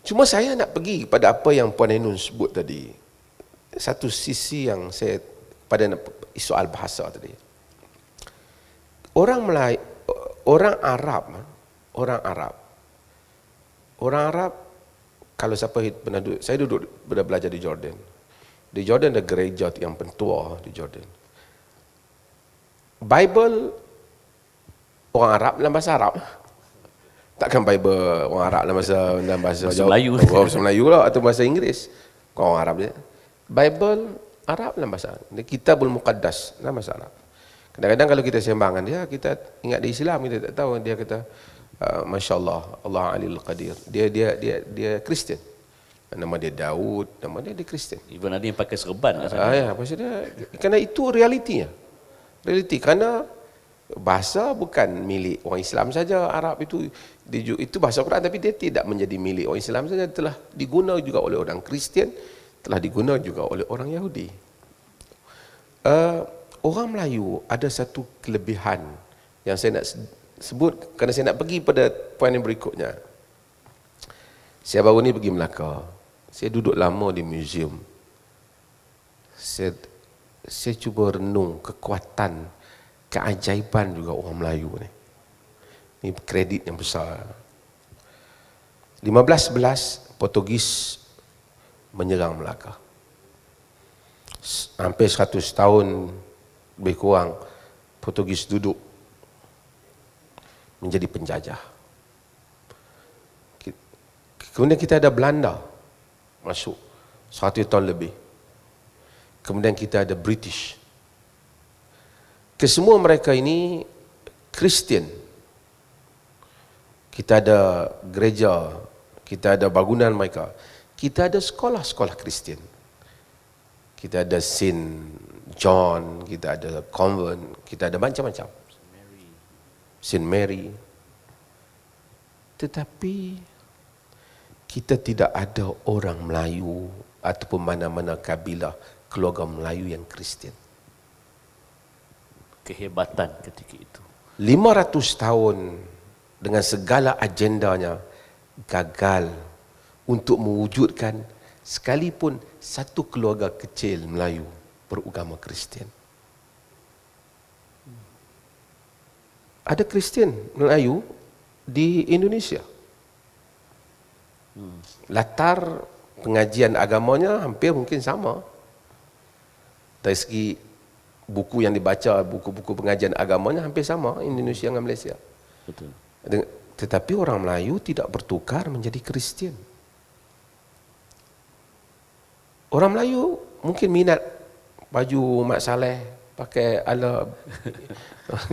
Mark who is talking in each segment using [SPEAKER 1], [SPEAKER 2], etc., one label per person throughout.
[SPEAKER 1] Cuma saya nak pergi pada apa yang Puan Ainun sebut tadi. Satu sisi yang saya pada soal bahasa tadi. Orang Melayu, orang Arab kalau siapa pernah duduk, saya pernah belajar di Jordan. Di Jordan ada gereja yang pentua di Jordan. Bible orang Arab dalam bahasa Arab. Takkan Bible orang Arab dalam bahasa
[SPEAKER 2] Melayu.
[SPEAKER 1] Bahasa Melayu lah atau bahasa Inggeris. Kau orang Arab je. Bible Arab dalam bahasa Arab. Kitabul Muqaddas dalam bahasa Arab. Kadang-kadang kalau kita sembangkan dia, kita ingat di Islam, kita tak tahu dia kata Masya Allah, Allah Alil Qadir. Dia Kristian. Nama dia Daud, nama dia Kristian.
[SPEAKER 2] Even ada yang pakai serban kat sana.
[SPEAKER 1] Ya, maksudnya kerana itu realitinya. Realiti kerana bahasa bukan milik orang Islam saja. Arab itu bahasa Quran, tapi dia tidak menjadi milik orang Islam saja, telah diguna juga oleh orang Kristian, telah diguna juga oleh orang Yahudi. Orang Melayu ada satu kelebihan yang saya nak sebut kerana saya nak pergi pada poin yang berikutnya. Saya baru ni pergi Melaka. Saya duduk lama di museum. Saya cuba renung kekuatan, keajaiban juga orang Melayu ni. Ini kredit yang besar. 1511 Portugis menyerang Melaka. Hampir 100 tahun lebih kurang Portugis duduk menjadi penjajah. Kemudian kita ada Belanda masuk 100 tahun lebih. Kemudian kita ada British. Kesemua mereka ini Kristian. Kita ada gereja, kita ada bangunan mereka. Kita ada sekolah-sekolah Kristian. Kita ada Saint John, kita ada convent, kita ada macam-macam. Saint Mary. Tetapi kita tidak ada orang Melayu ataupun mana-mana kabilah keluarga Melayu yang Kristian.
[SPEAKER 2] Kehebatan ketika itu.
[SPEAKER 1] 500 tahun dengan segala agendanya gagal untuk mewujudkan sekalipun satu keluarga kecil Melayu beragama Kristian. Ada Kristian Melayu di Indonesia. Latar pengajian agamanya hampir mungkin sama. Dari segi buku yang dibaca, buku-buku pengajian agamanya hampir sama Indonesia dengan Malaysia.
[SPEAKER 2] Betul.
[SPEAKER 1] Tetapi orang Melayu tidak bertukar menjadi Kristian. Orang Melayu mungkin minat baju Mak Saleh, pakai ala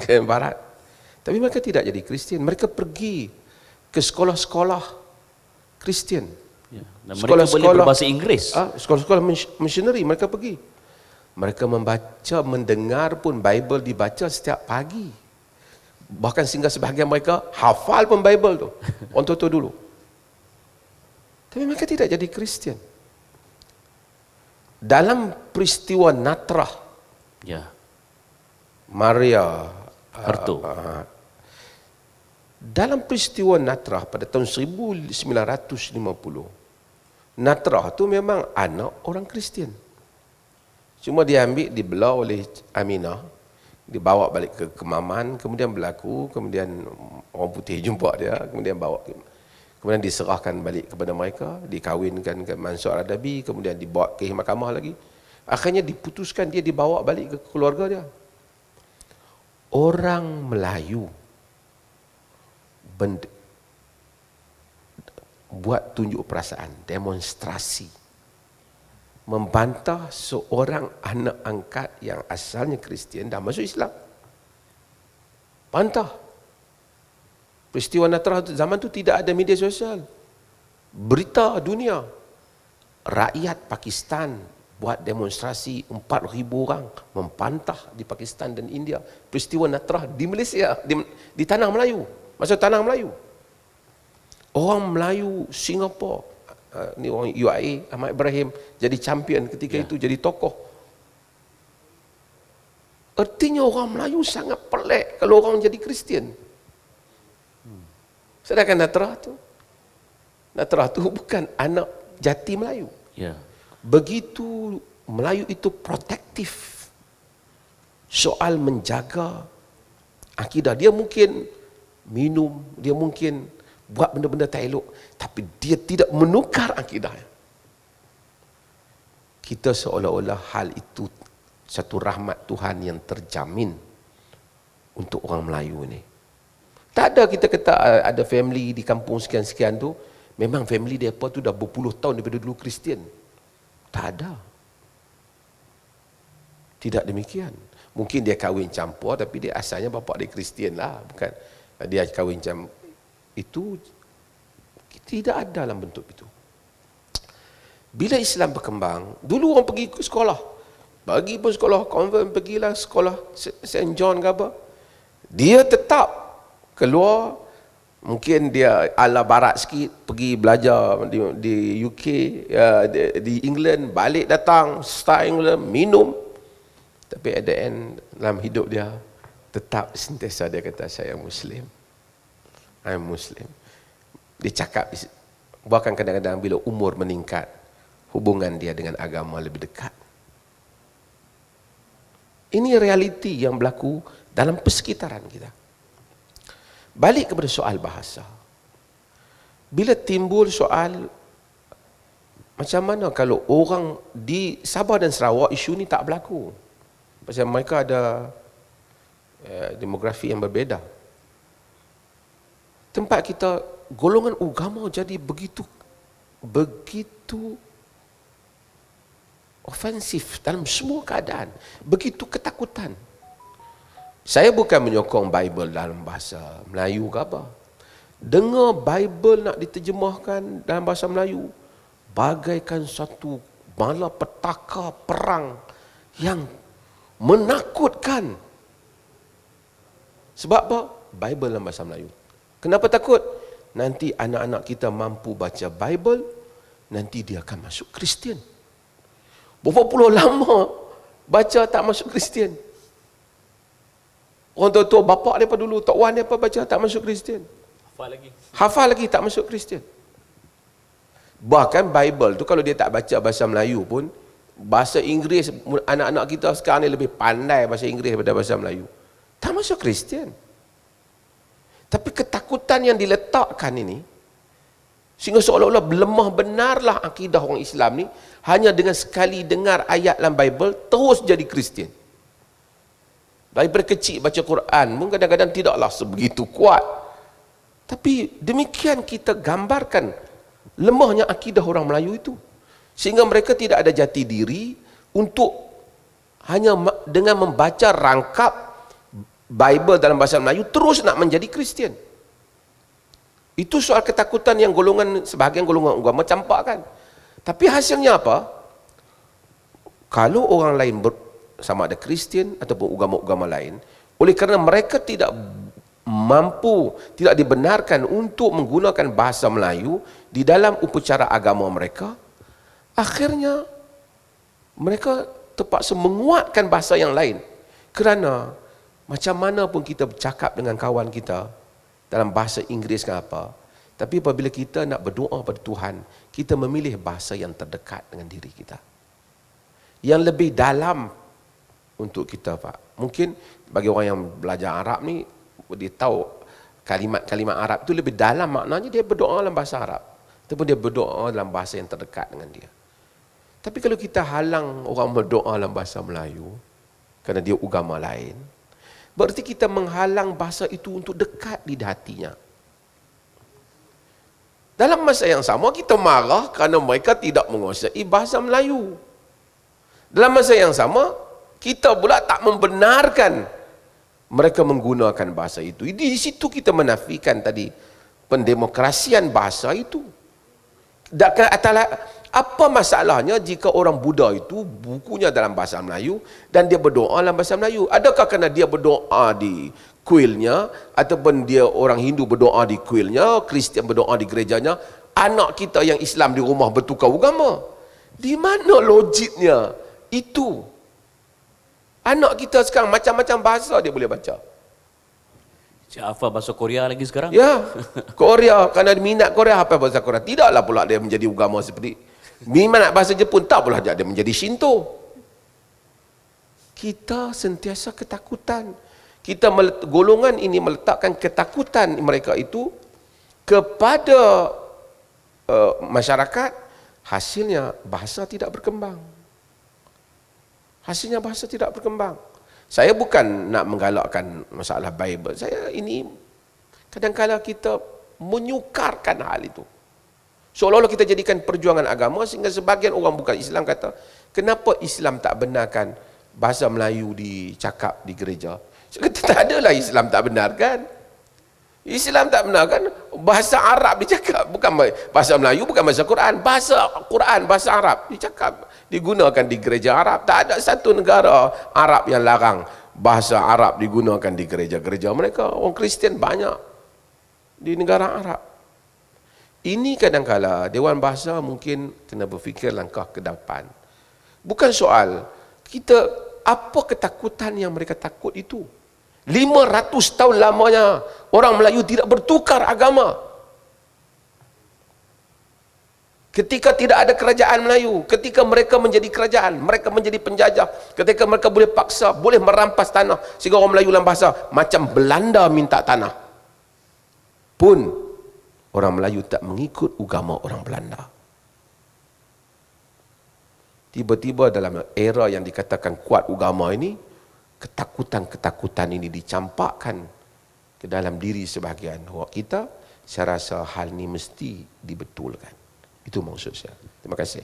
[SPEAKER 1] ke barat. Tapi mereka tidak jadi Kristian. Mereka pergi ke sekolah-sekolah Kristian.
[SPEAKER 2] Ya. Dan mereka boleh berbahasa Inggeris.
[SPEAKER 1] Sekolah-sekolah missionary mereka pergi. Mereka membaca, mendengar pun Bible dibaca setiap pagi. Bahkan sehingga sebahagian mereka hafal pun Bible tu. Orang tua dulu. Tapi mereka tidak jadi Kristian. Dalam peristiwa Natrah,
[SPEAKER 2] Ya.
[SPEAKER 1] Maria
[SPEAKER 2] Harto.
[SPEAKER 1] dalam peristiwa Natrah pada tahun 1950, Natrah tu memang anak orang Kristian. Cuma dia ambil, dibelah oleh Aminah, dibawa balik ke Kemaman, kemudian berlaku, kemudian orang putih jumpa dia, kemudian bawa, kemudian diserahkan balik kepada mereka, dikawinkan ke Mansur Al-Adabi, kemudian dibawa ke mahkamah lagi. Akhirnya diputuskan dia dibawa balik ke keluarga dia. Orang Melayu buat tunjuk perasaan, demonstrasi, membantah seorang anak angkat yang asalnya Kristian dah masuk Islam. Bantah. Peristiwa Natrah zaman tu tidak ada media sosial. Berita dunia. Rakyat Pakistan buat demonstrasi 4,000 orang membantah di Pakistan dan India. Peristiwa Natrah di Malaysia, di tanah Melayu. Masa tanah Melayu. Orang Melayu Singapura, ni orang UIA, Ahmad Ibrahim jadi champion ketika itu, jadi tokoh. Artinya orang Melayu sangat pelik kalau orang jadi Kristian. Sedangkan Natrah tu, Natrah tu bukan anak jati Melayu.
[SPEAKER 2] Ya.
[SPEAKER 1] Begitu Melayu itu protektif soal menjaga akidah. Dia mungkin minum, dia mungkin buat benda-benda tak elok, tapi dia tidak menukar akidahnya. Kita seolah-olah hal itu satu rahmat Tuhan yang terjamin untuk orang Melayu ni. Tak ada kita kata ada family di kampung sekian-sekian tu, memang family dia apa tu dah berpuluh tahun daripada dulu Kristian. Tak ada. Tidak demikian. Mungkin dia kahwin campur tapi dia asalnya bapa dia Kristian lah, bukan dia kahwin campur. Itu tidak ada dalam bentuk itu. Bila Islam berkembang, dulu orang pergi ke sekolah. Bagi pun sekolah konvent, pergilah sekolah St. John ke apa. Dia tetap keluar, mungkin dia ala barat sikit, pergi belajar di UK, di England, balik datang, start England, minum. Tapi at the end, dalam hidup dia, tetap sentiasa dia kata, saya Muslim. I'm Muslim. Dia cakap, bahkan kadang-kadang bila umur meningkat, hubungan dia dengan agama lebih dekat. Ini realiti yang berlaku dalam persekitaran kita. Balik kepada soal bahasa. Bila timbul soal, macam mana kalau orang di Sabah dan Sarawak, isu ni tak berlaku. Pasal mereka ada demografi yang berbeza. Tempat kita, golongan agama jadi begitu ofensif dalam semua keadaan, begitu ketakutan. Saya bukan menyokong Bible dalam bahasa Melayu ke apa. Dengar Bible nak diterjemahkan dalam bahasa Melayu bagaikan satu malapetaka perang yang menakutkan. Sebab apa? Bible dalam bahasa Melayu. Kenapa takut? Nanti anak-anak kita mampu baca Bible, nanti dia akan masuk Kristian. Berapa puluh lama baca tak masuk Kristian. Orang tua-tua bapak dia dulu, tok wan dia baca tak masuk Kristian. Hafal lagi tak masuk Kristian. Bahkan Bible tu kalau dia tak baca bahasa Melayu pun, bahasa Inggeris, anak-anak kita sekarang ni lebih pandai bahasa Inggeris daripada bahasa Melayu. Tak masuk Kristian. Tapi ketakutan yang diletakkan ini, sehingga seolah-olah lemah benarlah akidah orang Islam ni, hanya dengan sekali dengar ayat dalam Bible, terus jadi Kristian. Daripada kecil baca Quran pun kadang-kadang tidaklah sebegitu kuat. Tapi demikian kita gambarkan lemahnya akidah orang Melayu itu. Sehingga mereka tidak ada jati diri untuk hanya dengan membaca rangkap Bible dalam bahasa Melayu terus nak menjadi Kristian. Itu soal ketakutan yang sebahagian golongan agama campakkan. Tapi hasilnya apa? Kalau orang lain sama ada Kristian ataupun agama-agama lain, oleh kerana mereka tidak mampu, tidak dibenarkan untuk menggunakan bahasa Melayu di dalam upacara agama mereka, akhirnya mereka terpaksa menguatkan bahasa yang lain. Kerana macam mana pun kita bercakap dengan kawan kita dalam bahasa Inggeris ke apa, tapi apabila kita nak berdoa pada Tuhan, kita memilih bahasa yang terdekat dengan diri kita, yang lebih dalam untuk kita, Pak. Mungkin bagi orang yang belajar Arab ni, dia tahu kalimat-kalimat Arab tu lebih dalam maknanya, dia berdoa dalam bahasa Arab ataupun dia berdoa dalam bahasa yang terdekat dengan dia. Tapi kalau kita halang orang berdoa dalam bahasa Melayu kerana dia agama lain, berarti kita menghalang bahasa itu untuk dekat di hatinya. Dalam masa yang sama kita marah kerana mereka tidak menguasai bahasa Melayu. Dalam masa yang sama kita pula tak membenarkan mereka menggunakan bahasa itu. Di situ kita menafikan tadi pendemokrasian bahasa itu. Apa masalahnya jika orang Buddha itu bukunya dalam bahasa Melayu dan dia berdoa dalam bahasa Melayu? Adakah kerana dia berdoa di kuilnya ataupun dia orang Hindu berdoa di kuilnya, Kristian berdoa di gerejanya, anak kita yang Islam di rumah bertukar agama? Di mana logiknya itu? Anak kita sekarang macam-macam bahasa dia boleh baca.
[SPEAKER 2] Si Afa bahasa Korea lagi sekarang.
[SPEAKER 1] Ya, Korea, kerana minat Korea, apa bahasa Korea. Tidaklah pula dia menjadi agama seperti, minat bahasa Jepun, tak pula dia menjadi Shinto. Kita sentiasa ketakutan. Golongan ini meletakkan ketakutan mereka itu kepada masyarakat, hasilnya bahasa tidak berkembang. Hasilnya bahasa tidak berkembang. Saya bukan nak menggalakkan masalah Bible. Saya ini kadang-kadang kita menyukarkan hal itu. Seolah-olah kita jadikan perjuangan agama sehingga sebagian orang bukan Islam kata, kenapa Islam tak benarkan bahasa Melayu dicakap di gereja? Saya kata, tak adalah Islam tak benarkan. Islam tak benarkan bahasa Arab dicakap, bukan bahasa Melayu, bukan bahasa Quran, bahasa Arab dicakap, digunakan di gereja Arab. Tak ada satu negara Arab yang larang bahasa Arab digunakan di gereja-gereja mereka. Orang Kristian banyak di negara Arab. Ini kadang-kala Dewan Bahasa mungkin kena berfikir langkah ke depan. Bukan soal kita, apa ketakutan yang mereka takut itu. 500 tahun lamanya orang Melayu tidak bertukar agama. Ketika tidak ada kerajaan Melayu, ketika mereka menjadi kerajaan, mereka menjadi penjajah, ketika mereka boleh paksa, boleh merampas tanah, sehingga orang Melayu dalam bahasa macam Belanda minta tanah, pun orang Melayu tak mengikut agama orang Belanda. Tiba-tiba dalam era yang dikatakan kuat agama ini, ketakutan-ketakutan ini dicampakkan ke dalam diri sebahagian orang kita. Saya rasa hal ini mesti dibetulkan. Itu maksud saya. Terima kasih.